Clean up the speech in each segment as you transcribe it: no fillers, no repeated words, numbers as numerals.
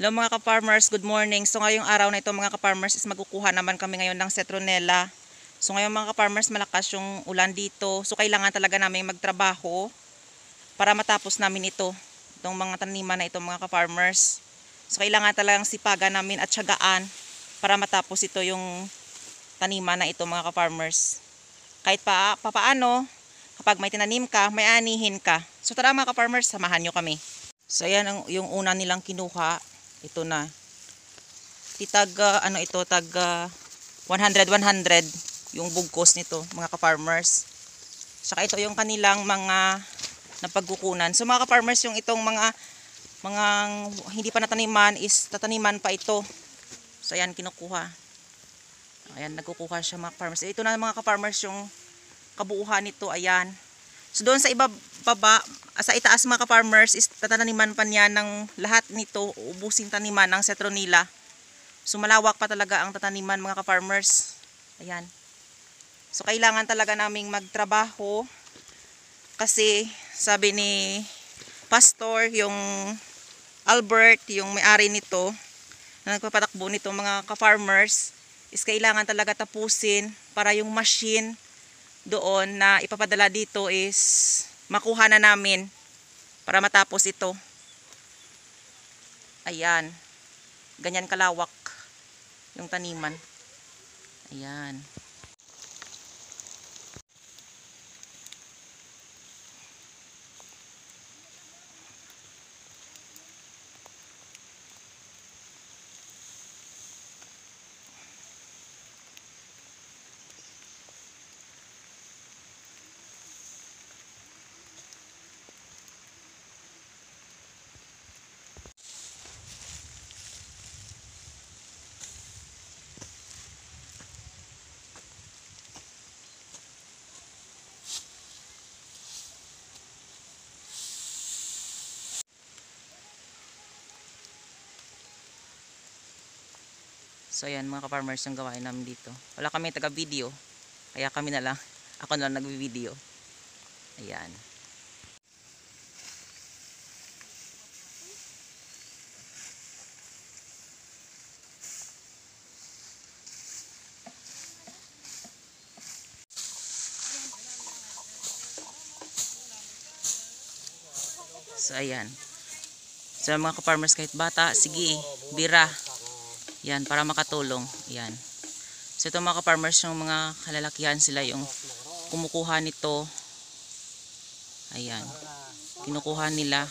Hello mga ka-farmers, good morning. So ngayong araw na ito mga ka-farmers is magkukuha naman kami ngayon ng citronella. So ngayon mga ka-farmers, malakas yung ulan dito. So kailangan talaga namin magtrabaho para matapos namin ito. Itong mga taniman na ito mga ka-farmers. So kailangan talagang sipagan namin at tiyagaan para matapos ito yung taniman na ito mga ka-farmers. Kahit papaano, kapag may tinanim ka, may anihin ka. So tara mga ka-farmers, samahan nyo kami. So ayan yung una nilang kinuha. Ito na. Tag 100 yung bugkos nito, mga ka-farmers. Saka ito yung kanilang mga napagkukunan. So mga ka-farmers, yung itong mga hindi pa nataniman is tataniman pa ito. So ayan kinukuha. Ayan nagkukuha siya mga ka-farmers. Ito na mga ka-farmers yung kabuuhan nito, ayan. So doon sa sa itaas mga ka-farmers is tataniman pa niya ng lahat nito, ubusin taniman ng citronella. So malawak pa talaga ang tataniman mga ka-farmers. Ayan. So kailangan talaga naming magtrabaho kasi sabi ni Pastor, yung Albert, yung may-ari nito, na nagpapatakbo nito mga ka-farmers, is kailangan talaga tapusin para yung machine doon na ipapadala dito is makuha na namin para matapos ito. Ayan. Ganyan kalawak yung taniman. Ayan. So ayan mga ka-farmers yung gawain namin dito. Wala kami taga-video, kaya kami na lang. Ako na lang nag-video. Ayan. So ayan. So mga ka-farmers, kahit bata, sige, bira. Yan, para makatulong. Yan. So ito mga ka-farmers, yung mga kalalakihan, sila yung kumukuha nito. Ayan. Kinukuha nila.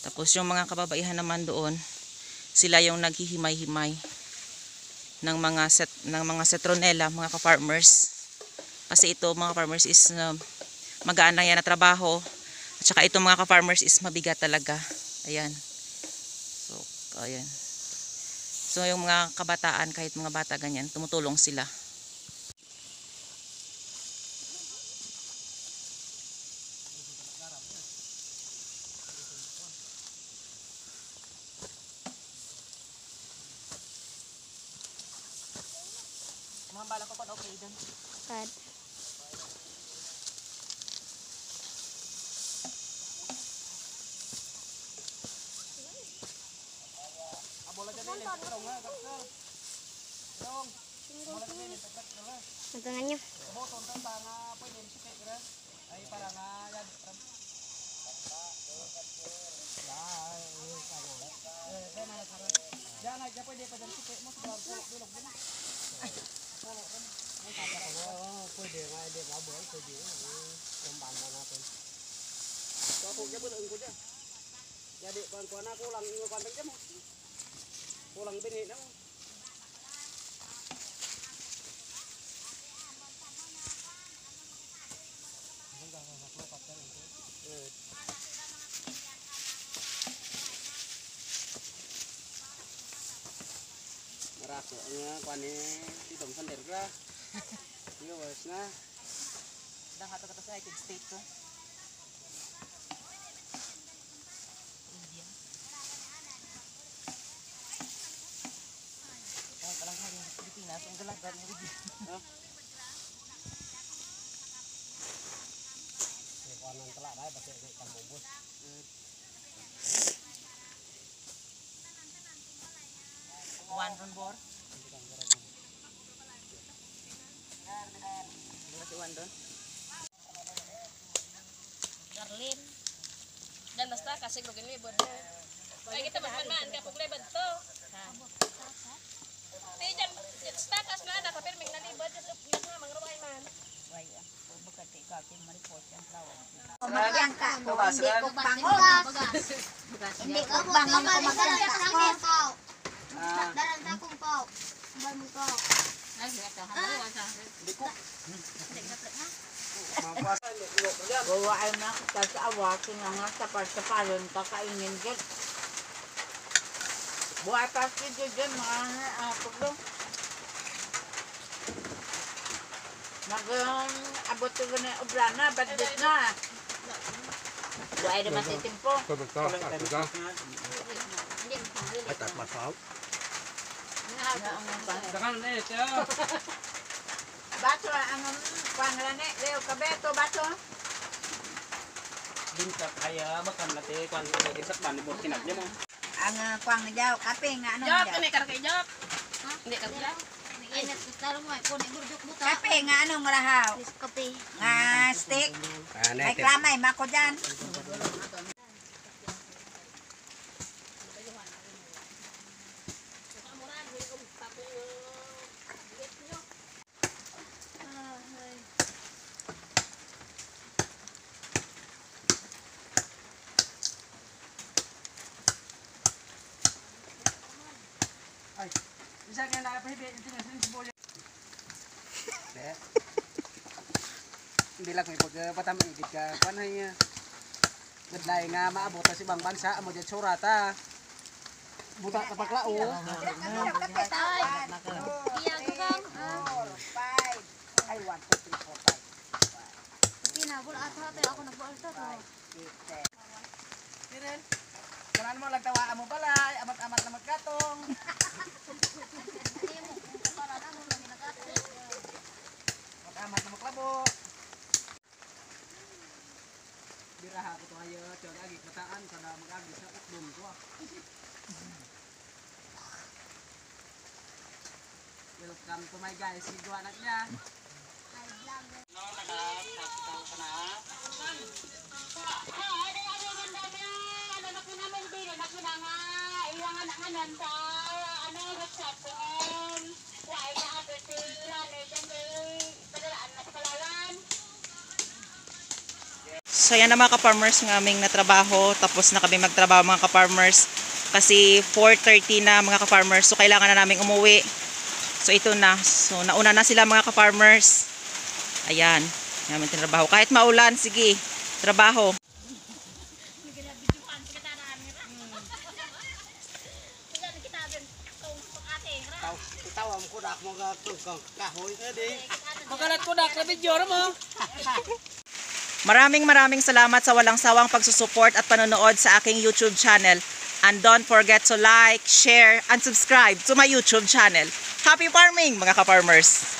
Tapos yung mga kababaihan naman doon, sila yung naghihimay-himay ng mga citronella, mga ka-farmers. Kasi ito mga farmers is magaan lang yan na trabaho. At saka ito mga ka-farmers is mabigat talaga. Ayan. So, ayan. So yung mga kabataan, kahit mga bata ganyan, tumutulong sila. Mga bala ko okay dun. Kad. Matangan nyo. Jadi kawan-kawan aku ulang ingat pandang jam. Pulang bini nang. Merakoknya pani hitam sender kah? Iya bosnya. Dang ato kata sa United States to. India. Ay, talang sa Pilipinas, ang galagan ng video. Kanan telak dah pasal kamu bos. Wan ron bor. Si Wan doon. Darlin. Dan basta kasi grogin mi bod. Ay kita man ka puglay bad to. Ti jan stakas na ada kapir ming nalibad just na mangrobay man. Kumakyang ka, hindi ko bangon. Hindi ko bangon ko magsalita ako. Daranta kong pao. Bay mo ko. Hindi ko. Bawa ay nakita sa awakin nga sa parsapalan kakainin gid. Buhay pa si Jojo mga paglo. Abot ko na obrana, budget na. Buhay naman si Timpo. Ay, takmat pa. Baso ang panglane, Leo Kabeto, baso. Binta kaya makan lati kan isak ban ibot kinagnya mo. Ang kwang jaw, kape nga ano Jok jaw. kami kay jok. Hindi ka jok. Init tarong mo ko ni burjok buta. Kape nga anong rahaw? Kape. Nga stick. Ay klamay mako diyan. Bisa kaya nakapahibig ito nga sa bolya. Hindi lang may pagpatama ibig ka. Panay nga. Gadlay nga maabot sa ibang bansa. Amo dyan surata. Buta na paklao. Kape tayo. Iya ko kang. 5. Ay 1 2 3 4 5. Pinabol ata ako nagbual to. Kiren. Kanan mo lang tawaan mo pala. Amat-amat na magkatong. Amat na maklabo. Biraha ko to kayo. Tiyan agi kataan. Kada mag-agi sa utlong ko. Welcome to my guys. Si Juan at niya. So yan na mga ka-farmers ng aming natrabaho. Tapos na kami magtrabaho mga ka-farmers. Kasi 4:30 na mga ka-farmers. So kailangan na namin umuwi. So ito na. So nauna na sila mga ka-farmers. Ayan. Namin trabaho. Kahit maulan, sige. Trabaho. Tawam ko dak mo kahoy ka di. Magalat ko dak na video mo. Maraming salamat sa walang sawang pagsusuport at panonood sa aking YouTube channel. And don't forget to like, share, and subscribe to my YouTube channel. Happy farming mga ka-farmers!